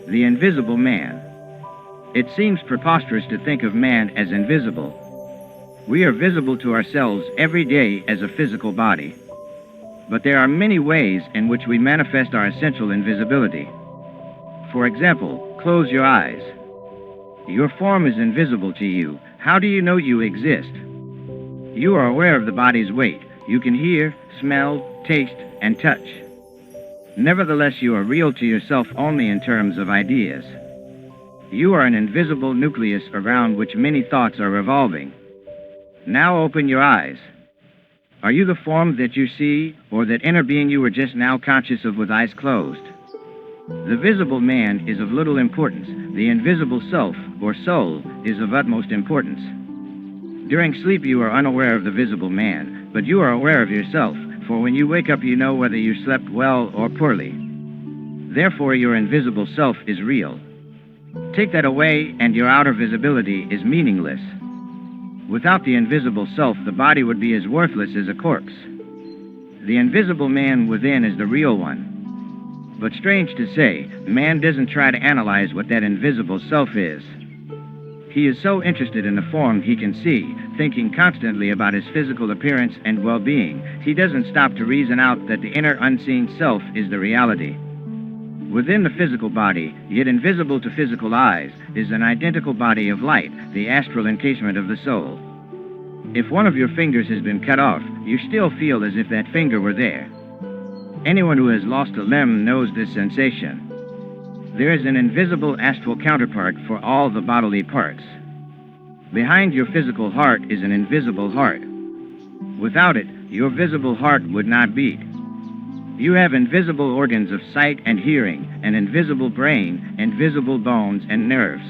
The invisible man. It seems preposterous to think of man as invisible. We are visible to ourselves every day as a physical body. But there are many ways in which we manifest our essential invisibility. For example, close your eyes. Your form is invisible to you. How do you know you exist? You are aware of the body's weight. You can hear, smell, taste, and touch. Nevertheless, you are real to yourself only in terms of ideas. You are an invisible nucleus around which many thoughts are revolving. Now open your eyes. Are you the form that you see, or that inner being you were just now conscious of with eyes closed? The visible man is of little importance. The invisible self, or soul, is of utmost importance. During sleep you are unaware of the visible man, but you are aware of yourself, for when you wake up you know whether you slept well or poorly. Therefore your invisible self is real. Take that away and your outer visibility is meaningless. Without the invisible self, the body would be as worthless as a corpse. The invisible man within is the real one. But strange to say, man doesn't try to analyze what that invisible self is. He is so interested in the form he can see, thinking constantly about his physical appearance and well-being, he doesn't stop to reason out that the inner unseen self is the reality. Within the physical body, yet invisible to physical eyes, is an identical body of light, the astral encasement of the soul. If one of your fingers has been cut off, you still feel as if that finger were there. Anyone who has lost a limb knows this sensation. There is an invisible astral counterpart for all the bodily parts. Behind your physical heart is an invisible heart. Without it, your visible heart would not beat. You have invisible organs of sight and hearing, an invisible brain, invisible bones and nerves.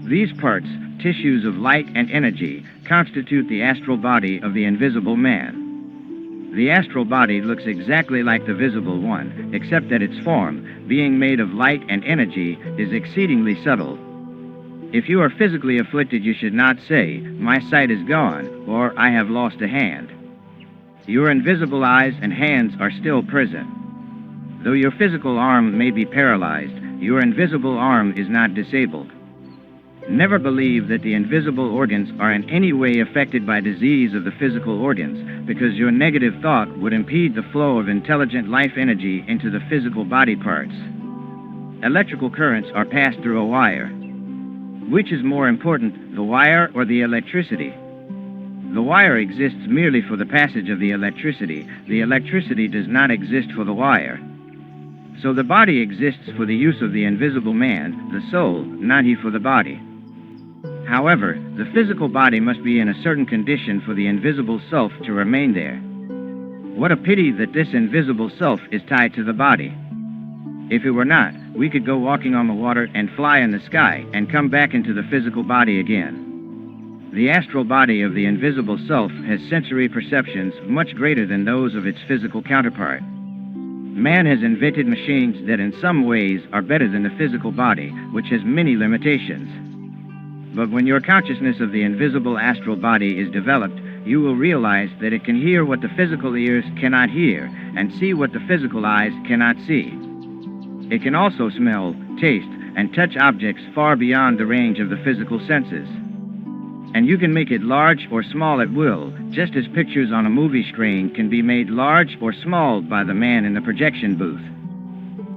These parts, tissues of light and energy, constitute the astral body of the invisible man. The astral body looks exactly like the visible one, except that its form, being made of light and energy, is exceedingly subtle. If you are physically afflicted, you should not say, "My sight is gone," or "I have lost a hand." Your invisible eyes and hands are still present. Though your physical arm may be paralyzed, your invisible arm is not disabled. Never believe that the invisible organs are in any way affected by disease of the physical organs, because your negative thought would impede the flow of intelligent life energy into the physical body parts. Electrical currents are passed through a wire. Which is more important, the wire or the electricity? The wire exists merely for the passage of the electricity. The electricity does not exist for the wire. So the body exists for the use of the invisible man, the soul, not he for the body. However, the physical body must be in a certain condition for the invisible self to remain there. What a pity that this invisible self is tied to the body. If it were not, we could go walking on the water and fly in the sky and come back into the physical body again. The astral body of the invisible self has sensory perceptions much greater than those of its physical counterpart. Man has invented machines that in some ways are better than the physical body, which has many limitations. But when your consciousness of the invisible astral body is developed, you will realize that it can hear what the physical ears cannot hear and see what the physical eyes cannot see. It can also smell, taste, and touch objects far beyond the range of the physical senses. And you can make it large or small at will, just as pictures on a movie screen can be made large or small by the man in the projection booth.